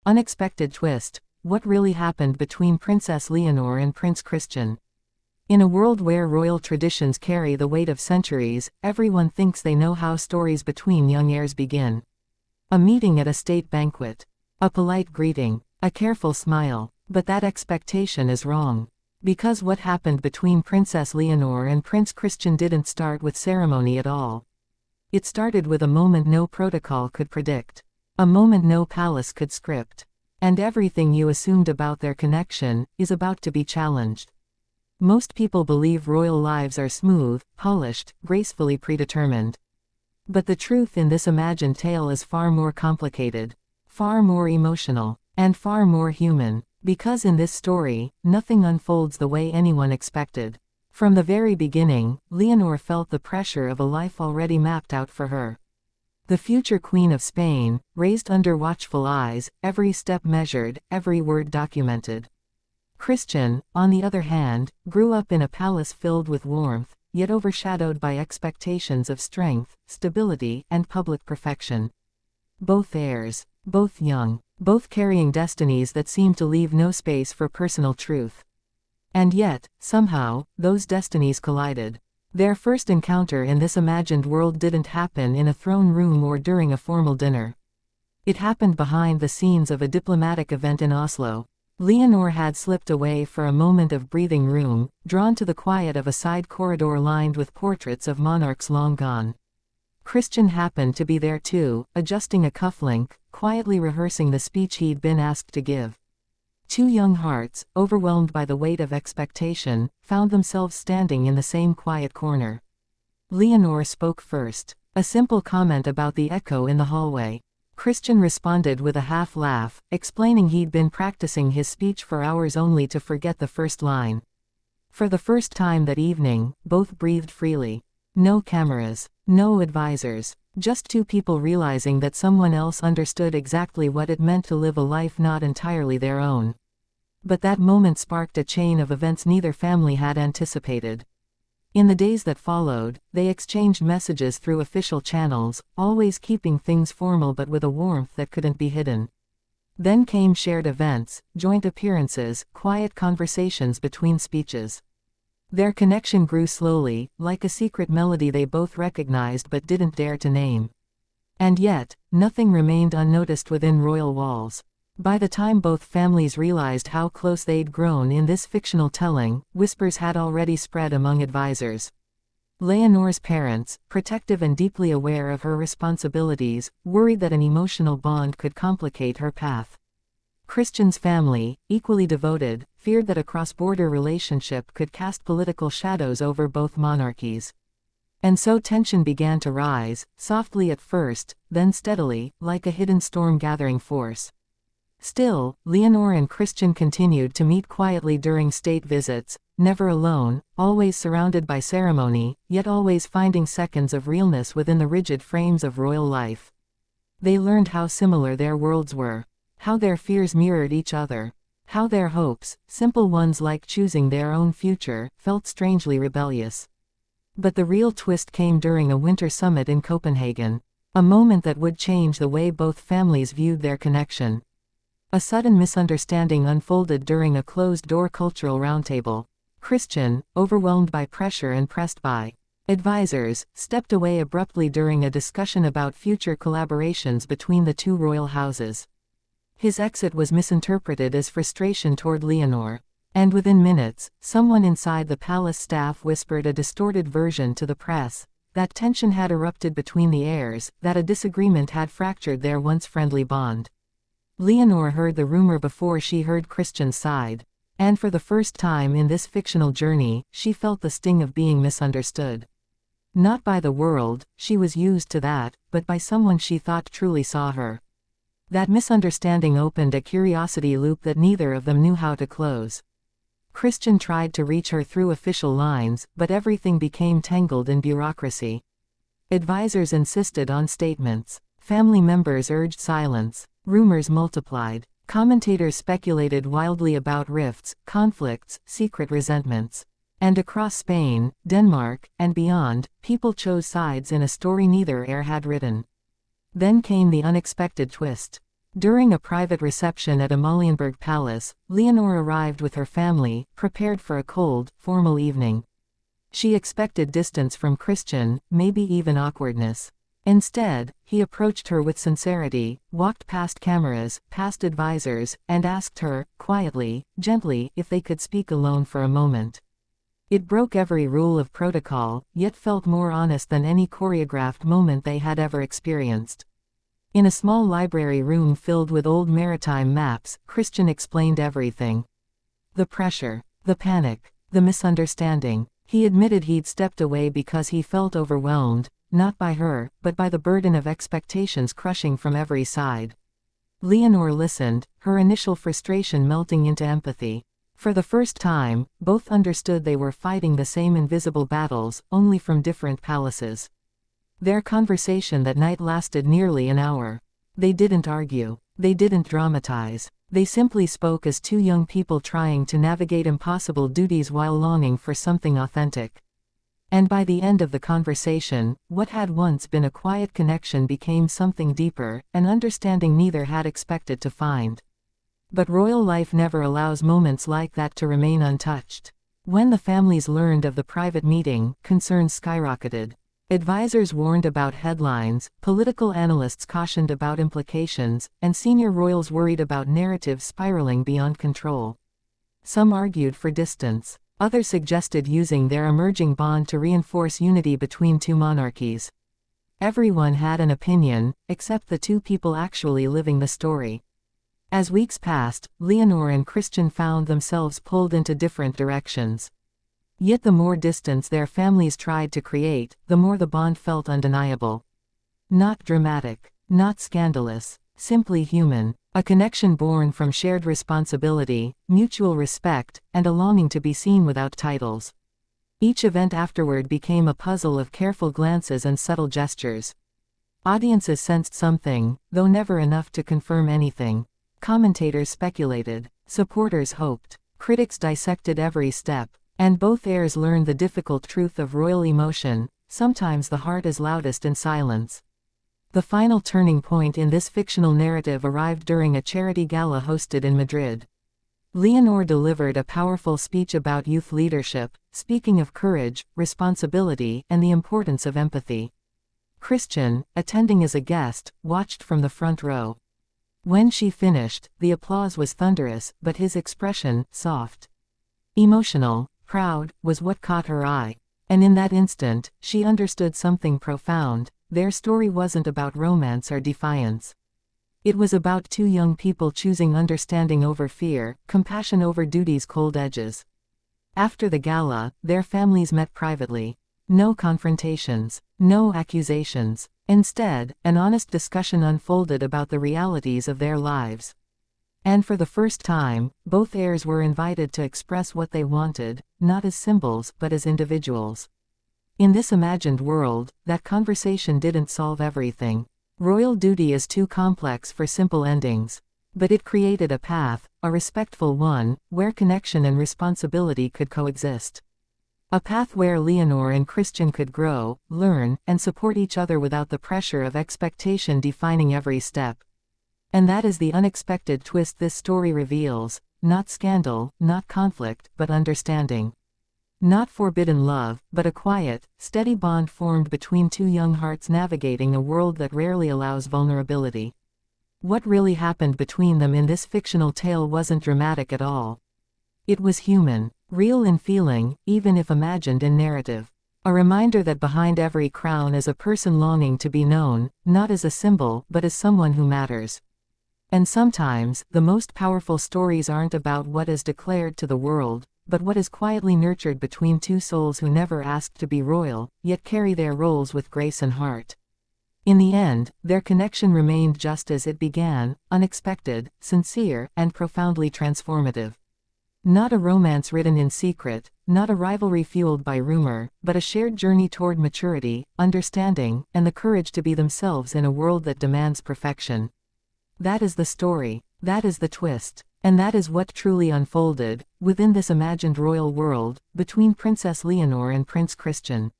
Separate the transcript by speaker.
Speaker 1: Unexpected twist. What really happened between Princess Leonor and Prince Christian? In a world where royal traditions carry the weight of centuries, everyone thinks they know how stories between young heirs begin. A meeting at a state banquet. A polite greeting. A careful smile. But that expectation is wrong. Because what happened between Princess Leonor and Prince Christian didn't start with ceremony at all. It started with a moment no protocol could predict. A moment no palace could script. And everything you assumed about their connection is about to be challenged. Most people believe royal lives are smooth, polished, gracefully predetermined. But the truth in this imagined tale is far more complicated, far more emotional, and far more human. Because in this story, nothing unfolds the way anyone expected. From the very beginning, Leonor felt the pressure of a life already mapped out for her. The future Queen of Spain, raised under watchful eyes, every step measured, every word documented. Christian, on the other hand, grew up in a palace filled with warmth, yet overshadowed by expectations of strength, stability, and public perfection. Both heirs, both young, both carrying destinies that seemed to leave no space for personal truth. And yet, somehow, those destinies collided. Their first encounter in this imagined world didn't happen in a throne room or during a formal dinner. It happened behind the scenes of a diplomatic event in Oslo. Leonor had slipped away for a moment of breathing room, drawn to the quiet of a side corridor lined with portraits of monarchs long gone. Christian happened to be there too, adjusting a cufflink, quietly rehearsing the speech he'd been asked to give. Two young hearts, overwhelmed by the weight of expectation, found themselves standing in the same quiet corner. Leonor spoke first. A simple comment about the echo in the hallway. Christian responded with a half-laugh, explaining he'd been practicing his speech for hours only to forget the first line. For the first time that evening, both breathed freely. No cameras, no advisors, just two people realizing that someone else understood exactly what it meant to live a life not entirely their own. But that moment sparked a chain of events neither family had anticipated. In the days that followed, they exchanged messages through official channels, always keeping things formal but with a warmth that couldn't be hidden. Then came shared events, joint appearances, quiet conversations between speeches. Their connection grew slowly, like a secret melody they both recognized but didn't dare to name. And yet, nothing remained unnoticed within royal walls. By the time both families realized how close they'd grown in this fictional telling, whispers had already spread among advisors. Leonor's parents, protective and deeply aware of her responsibilities, worried that an emotional bond could complicate her path. Christian's family, equally devoted, feared that a cross-border relationship could cast political shadows over both monarchies. And so tension began to rise, softly at first, then steadily, like a hidden storm gathering force. Still, Leonor and Christian continued to meet quietly during state visits, never alone, always surrounded by ceremony, yet always finding seconds of realness within the rigid frames of royal life. They learned how similar their worlds were, how their fears mirrored each other, how their hopes, simple ones like choosing their own future, felt strangely rebellious. But the real twist came during a winter summit in Copenhagen, a moment that would change the way both families viewed their connection. A sudden misunderstanding unfolded during a closed-door cultural roundtable. Christian, overwhelmed by pressure and pressed by advisors, stepped away abruptly during a discussion about future collaborations between the two royal houses. His exit was misinterpreted as frustration toward Leonor. And within minutes, someone inside the palace staff whispered a distorted version to the press, that tension had erupted between the heirs, that a disagreement had fractured their once friendly bond. Leonor heard the rumor before she heard Christian's side. And for the first time in this fictional journey, she felt the sting of being misunderstood. Not by the world, she was used to that, but by someone she thought truly saw her. That misunderstanding opened a curiosity loop that neither of them knew how to close. Christian tried to reach her through official lines, but everything became tangled in bureaucracy. Advisors insisted on statements. Family members urged silence. Rumors multiplied. Commentators speculated wildly about rifts, conflicts, secret resentments. And across Spain, Denmark, and beyond, people chose sides in a story neither heir had written. Then came the unexpected twist. During a private reception at Amalienburg Palace, Leonor arrived with her family, prepared for a cold, formal evening. She expected distance from Christian, maybe even awkwardness. Instead, he approached her with sincerity, walked past cameras, past advisors, and asked her, quietly, gently, if they could speak alone for a moment. It broke every rule of protocol, yet felt more honest than any choreographed moment they had ever experienced. In a small library room filled with old maritime maps, Christian explained everything. The pressure, the panic, the misunderstanding. He admitted he'd stepped away because he felt overwhelmed, not by her, but by the burden of expectations crushing from every side. Leonor listened, her initial frustration melting into empathy. For the first time, both understood they were fighting the same invisible battles, only from different palaces. Their conversation that night lasted nearly an hour. They didn't argue. They didn't dramatize. They simply spoke as two young people trying to navigate impossible duties while longing for something authentic. And by the end of the conversation, what had once been a quiet connection became something deeper, an understanding neither had expected to find. But royal life never allows moments like that to remain untouched. When the families learned of the private meeting, concerns skyrocketed. Advisors warned about headlines, political analysts cautioned about implications, and senior royals worried about narratives spiraling beyond control. Some argued for distance. Others suggested using their emerging bond to reinforce unity between two monarchies. Everyone had an opinion, except the two people actually living the story. As weeks passed, Leonor and Christian found themselves pulled into different directions. Yet the more distance their families tried to create, the more the bond felt undeniable. Not dramatic, not scandalous, simply human, a connection born from shared responsibility, mutual respect, and a longing to be seen without titles. Each event afterward became a puzzle of careful glances and subtle gestures. Audiences sensed something, though never enough to confirm anything. Commentators speculated, supporters hoped, critics dissected every step. And both heirs learned the difficult truth of royal emotion: sometimes the heart is loudest in silence. The final turning point in this fictional narrative arrived during a charity gala hosted in Madrid. Leonor delivered a powerful speech about youth leadership, speaking of courage, responsibility, and the importance of empathy. Christian, attending as a guest, watched from the front row. When she finished, the applause was thunderous, but his expression, soft. Emotional, proud, was what caught her eye. And in that instant, she understood something profound: their story wasn't about romance or defiance. It was about two young people choosing understanding over fear, compassion over duty's cold edges. After the gala, their families met privately. No confrontations, no accusations. Instead, an honest discussion unfolded about the realities of their lives. And for the first time, both heirs were invited to express what they wanted, not as symbols but as individuals. In this imagined world, that conversation didn't solve everything. Royal duty is too complex for simple endings. But it created a path, a respectful one, where connection and responsibility could coexist. A path where Leonor and Christian could grow, learn, and support each other without the pressure of expectation defining every step. And that is the unexpected twist this story reveals: not scandal, not conflict, but understanding. Not forbidden love, but a quiet, steady bond formed between two young hearts navigating a world that rarely allows vulnerability. What really happened between them in this fictional tale wasn't dramatic at all. It was human, real in feeling, even if imagined in narrative. A reminder that behind every crown is a person longing to be known, not as a symbol, but as someone who matters. And sometimes, the most powerful stories aren't about what is declared to the world, but what is quietly nurtured between two souls who never asked to be royal, yet carry their roles with grace and heart. In the end, their connection remained just as it began: unexpected, sincere, and profoundly transformative. Not a romance written in secret, not a rivalry fueled by rumor, but a shared journey toward maturity, understanding, and the courage to be themselves in a world that demands perfection. That is the story, that is the twist, and that is what truly unfolded, within this imagined royal world, between Princess Leonor and Prince Christian.